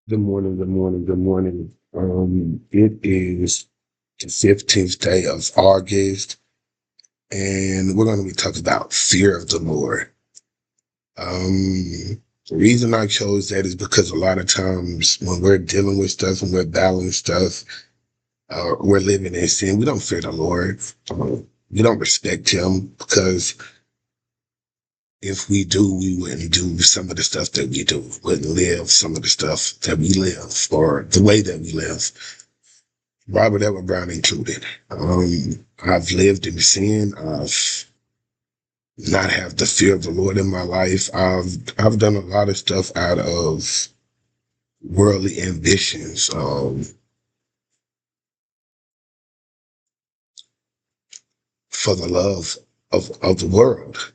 Good morning, good morning, good morning. It is the 15th day of August, and we're going to be talking about fear of the Lord. The reason I chose that is because a lot of times when we're dealing with stuff and we're battling stuff, we're living in sin, we don't fear the Lord. We don't respect Him because if we do, we wouldn't do some of the stuff that we do, wouldn't live some of the stuff that we live or the way that we live. Robert Edward Brown included. I've lived in sin. I've not have the fear of the Lord in my life. I've done a lot of stuff out of worldly ambitions, for the love of the world.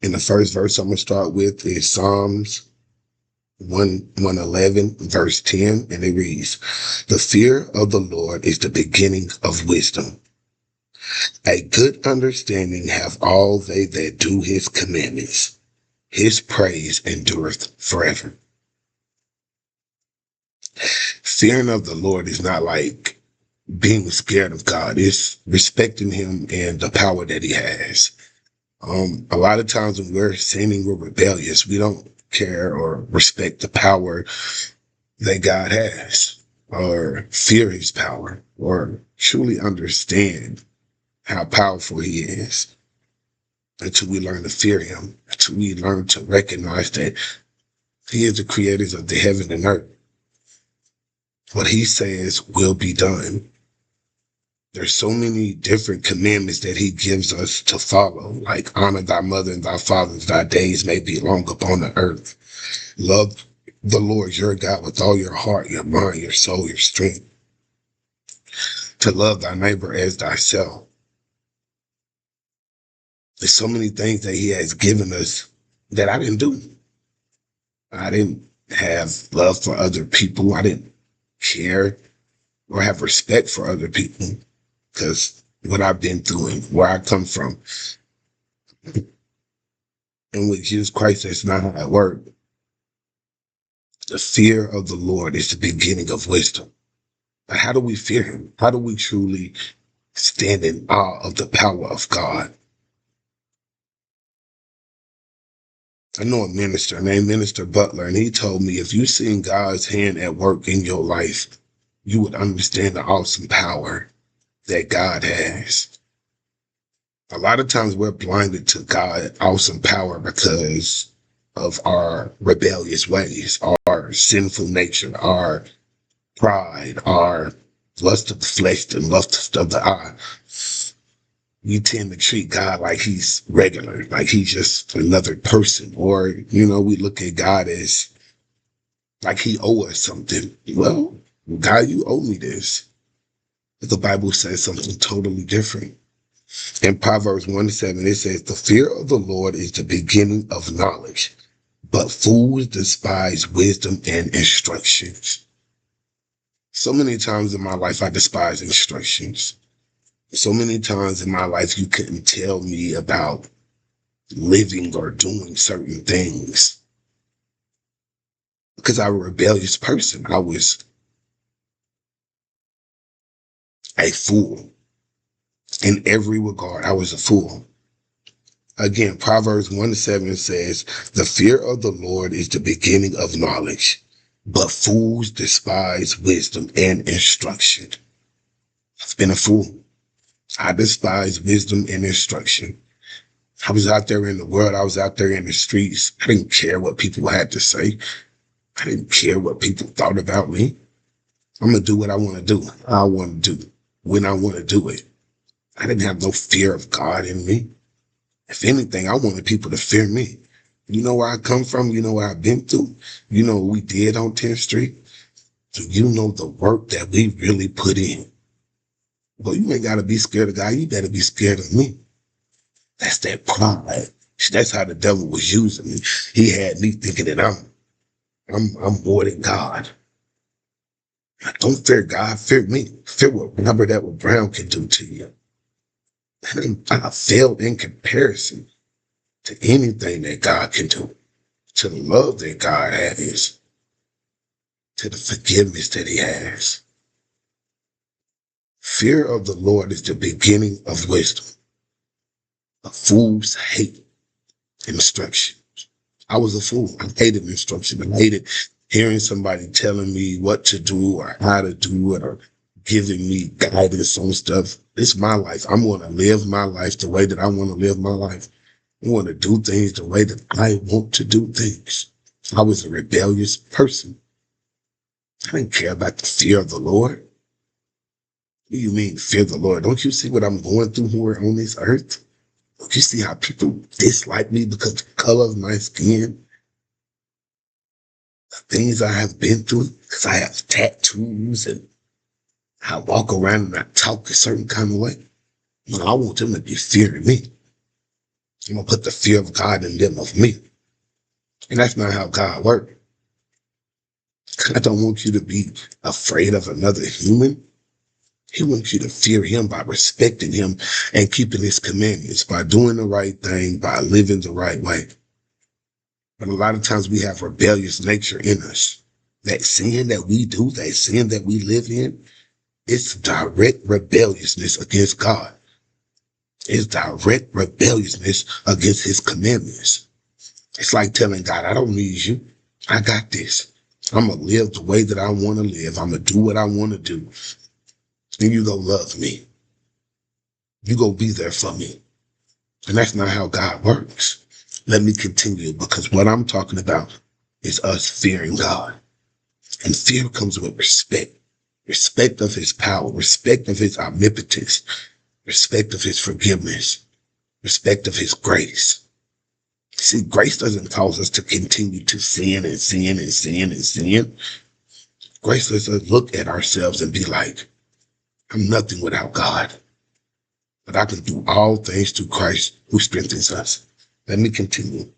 And the first verse I'm gonna start with is Psalms 111, verse 10, and it reads, "The fear of the Lord is the beginning of wisdom. A good understanding have all they that do his commandments. His praise endureth forever." Fearing of the Lord is not like being scared of God. It's respecting him and the power that he has. A lot of times when we're sinning, we're rebellious. We don't care or respect the power that God has, or fear his power, or truly understand how powerful he is until we learn to fear him, until we learn to recognize that he is the creator of the heaven and earth. What he says will be done. There's so many different commandments that he gives us to follow, like honor thy mother and thy father, thy days may be long upon the earth. Love the Lord your God with all your heart, your mind, your soul, your strength. To love thy neighbor as thyself. There's so many things that he has given us that I didn't do. I didn't have love for other people. I didn't care or have respect for other people because what I've been through and where I come from. And with Jesus Christ, that's not how it works. The fear of the Lord is the beginning of wisdom. But how do we fear him? How do we truly stand in awe of the power of God? I know a minister named Minister Butler, and he told me if you seen God's hand at work in your life, you would understand the awesome power that God has. A lot of times we're blinded to God's awesome power because of our rebellious ways, our sinful nature, our pride, our lust of the flesh, and lust of the eye. We tend to treat God like he's regular, like he's just another person. Or, we look at God as like he owe us something. Well, God, you owe me this. But the Bible says something totally different. In Proverbs 1:7, it says, "The fear of the Lord is the beginning of knowledge, but fools despise wisdom and instructions." So many times in my life, I despise instructions. So many times in my life, you couldn't tell me about living or doing certain things because I was a rebellious person. I was a fool in every regard. I was a fool. Again, Proverbs 1:7 says, "The fear of the Lord is the beginning of knowledge, but fools despise wisdom and instruction." I've been a fool. I despise wisdom and instruction. I was out there in the world. I was out there in the streets. I didn't care what people had to say. I didn't care what people thought about me. I'm going to do what I want to do. I want to do when I want to do it. I didn't have no fear of God in me. If anything, I wanted people to fear me. You know where I come from? You know what I've been through? You know what we did on 10th Street? So you know the work that we really put in. Well, you ain't got to be scared of God. You better be scared of me. That's that pride. That's how the devil was using me. He had me thinking that I'm more than God. Don't fear God, fear me. Fear what Robert Edward Brown can do to you. I failed in comparison to anything that God can do. to the love that God has, to the forgiveness that he has. Fear of the Lord is the beginning of wisdom. A fool's hate instruction. I was a fool. I hated instruction. I hated hearing somebody telling me what to do or how to do it or giving me guidance on stuff. It's my life. I'm going to live my life the way that I want to live my life. I want to do things the way that I want to do things. I was a rebellious person. I didn't care about the fear of the Lord. What do you mean, fear of the Lord? Don't you see what I'm going through here on this earth? Don't you see how people dislike me because of the color of my skin? The things I have been through, because I have tattoos and I walk around and I talk a certain kind of way. No, I want them to be fearing me. I'm going to put the fear of God in them of me. And that's not how God works. I don't want you to be afraid of another human. He wants you to fear him by respecting him and keeping his commandments, by doing the right thing, by living the right way. But a lot of times we have rebellious nature in us. That sin that we do, that sin that we live in, it's direct rebelliousness against God. It's direct rebelliousness against his commandments. It's like telling God, I don't need you. I got this. I'm going to live the way that I want to live. I'm going to do what I want to do. And you go love me. You go be there for me. And that's not how God works. Let me continue, because what I'm talking about is us fearing God. And fear comes with respect. Respect of his power, respect of his omnipotence, respect of his forgiveness, respect of his grace. See, grace doesn't cause us to continue to sin and sin and sin and sin. Grace lets us look at ourselves and be like, I'm nothing without God, but I can do all things through Christ who strengthens us. Let me continue.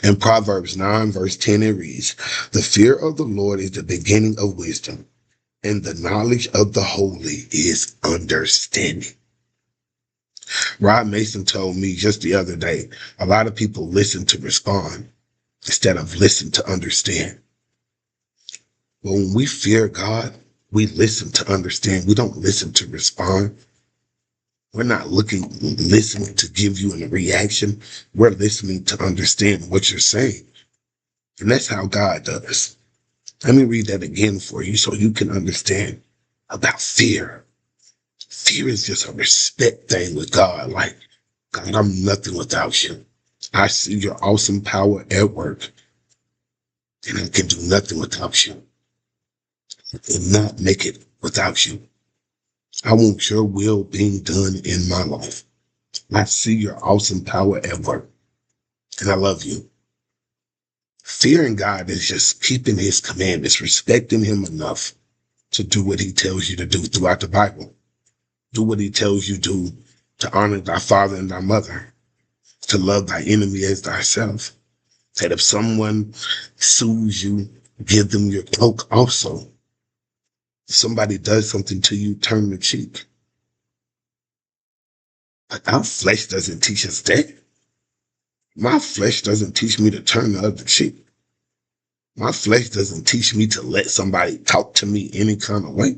In Proverbs 9, verse 10, it reads, the fear of the Lord is the beginning of wisdom, and the knowledge of the holy is understanding. Rod Mason told me just the other day, a lot of people listen to respond instead of listen to understand. But when we fear God, we listen to understand. We don't listen to respond. We're not listening to give you a reaction. We're listening to understand what you're saying. And that's how God does. Let me read that again for you so you can understand about fear. Fear is just a respect thing with God. Like, God, I'm nothing without you. I see your awesome power at work, and I can do nothing without you. I cannot make it without you. I want your will being done in my life. I see your awesome power at work, and I love you. Fearing God is just keeping his commandments, respecting him enough to do what he tells you to do throughout the Bible. Do what he tells you to honor thy father and thy mother, to love thy enemy as thyself. That if someone sues you, give them your cloak also. If somebody does something to you, turn the cheek. But our flesh doesn't teach us that. My flesh doesn't teach me to turn the other cheek. My flesh doesn't teach me to let somebody talk to me any kind of way.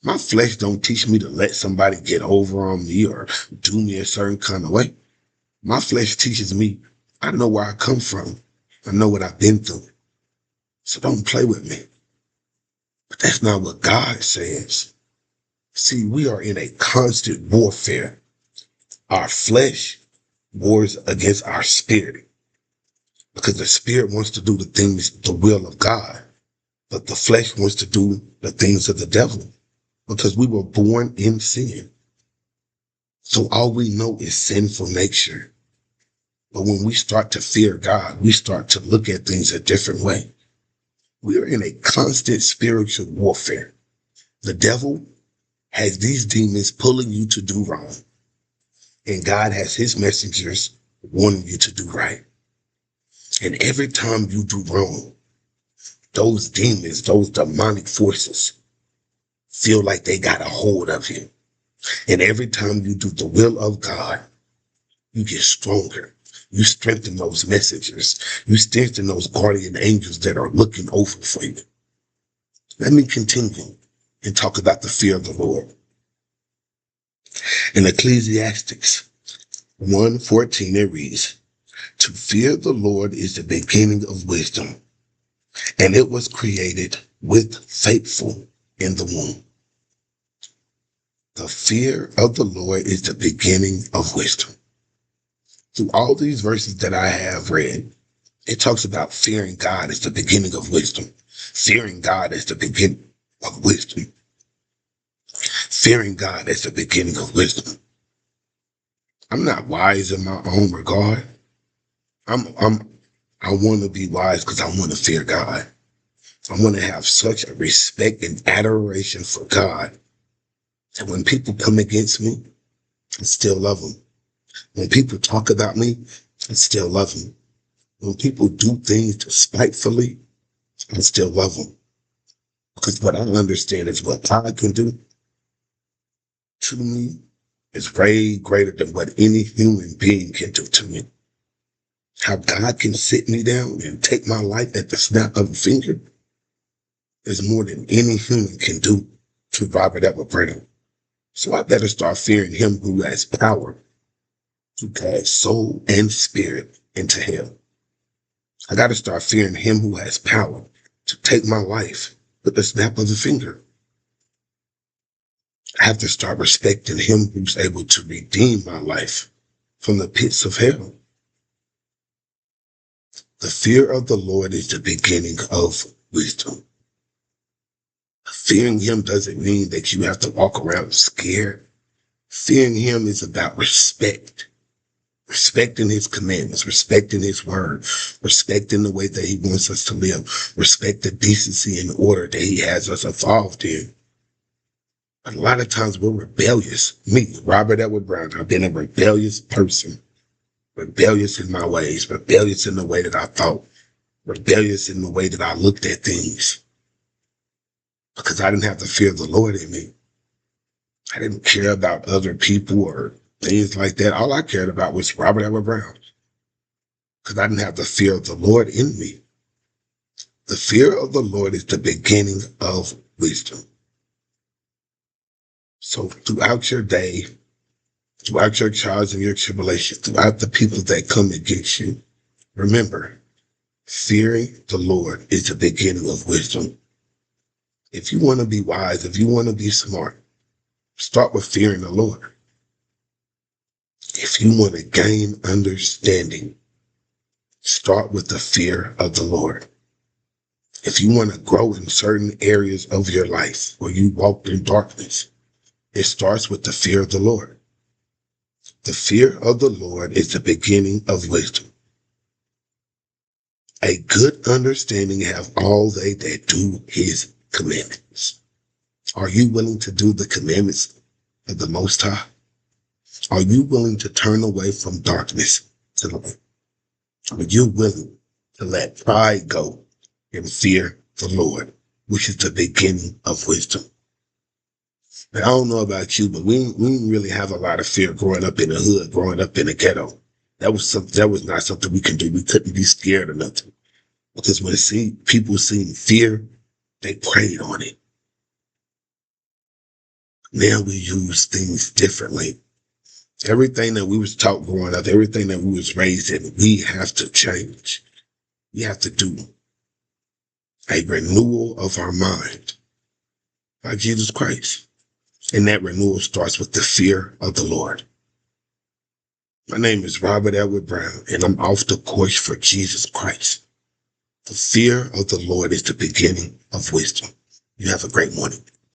My flesh don't teach me to let somebody get over on me or do me a certain kind of way. My flesh teaches me, I know where I come from. I know what I've been through. So don't play with me. But that's not what God says. See, we are in a constant warfare. Our flesh wars against our spirit, because the spirit wants to do the things, the will of God, but the flesh wants to do the things of the devil, because we were born in sin. So all we know is sinful nature. But when we start to fear God, we start to look at things a different way. We are in a constant spiritual warfare. The devil has these demons pulling you to do wrong, and God has his messengers wanting you to do right. And every time you do wrong, those demons, those demonic forces feel like they got a hold of you. And every time you do the will of God, you get stronger. You strengthen those messengers. You strengthen those guardian angels that are looking over for you. Let me continue and talk about the fear of the Lord. In Ecclesiastes 1:14, it reads, "To fear the Lord is the beginning of wisdom, and it was created with faithful in the womb." The fear of the Lord is the beginning of wisdom. Through all these verses that I have read, it talks about fearing God as the beginning of wisdom. Fearing God as the beginning of wisdom. Fearing God as the beginning of wisdom. I'm not wise in my own regard. I want to be wise because I want to fear God. I want to have such a respect and adoration for God that when people come against me, I still love them. When people talk about me, I still love them. When people do things despitefully, I still love them. Because what I understand is what God can do to me is way greater than what any human being can do to me. How God can sit me down and take my life at the snap of a finger is more than any human can do to Robert Edward Brown. So I better start fearing him who has power to cast soul and spirit into hell. I got to start fearing him who has power to take my life with the snap of a finger. I have to start respecting him who's able to redeem my life from the pits of hell. The fear of the Lord is the beginning of wisdom. Fearing him doesn't mean that you have to walk around scared. Fearing him is about respect. Respecting his commandments, respecting his word, respecting the way that he wants us to live, respect the decency and order that he has us involved in. But a lot of times we're rebellious. Me, Robert Edward Brown, I've been a rebellious person. Rebellious in my ways, rebellious in the way that I thought, rebellious in the way that I looked at things. Because I didn't have the fear of the Lord in me. I didn't care about other people or things like that. All I cared about was Robert Edward Brown. Because I didn't have the fear of the Lord in me. The fear of the Lord is the beginning of wisdom. So throughout your day, throughout your trials and your tribulations, throughout the people that come against you, remember, fearing the Lord is the beginning of wisdom. If you want to be wise, if you want to be smart, start with fearing the Lord. If you want to gain understanding, start with the fear of the Lord. If you want to grow in certain areas of your life where you walked in darkness, it starts with the fear of the Lord. The fear of the Lord is the beginning of wisdom. A good understanding have all they that do his commandments. Are you willing to do the commandments of the Most High? Are you willing to turn away from darkness to light? Are you willing to let pride go and fear the Lord, which is the beginning of wisdom? But I don't know about you, but we didn't really have a lot of fear growing up in the hood, growing up in the ghetto. That was not something we could do. We couldn't be scared of nothing. Because when people seen fear, they preyed on it. Now we use things differently. Everything that we was taught growing up, everything that we was raised in, we have to change. We have to do a renewal of our mind by Jesus Christ. And that renewal starts with the fear of the Lord. My name is Robert Edward Brown, and I'm off the course for Jesus Christ. The fear of the Lord is the beginning of wisdom. You have a great morning.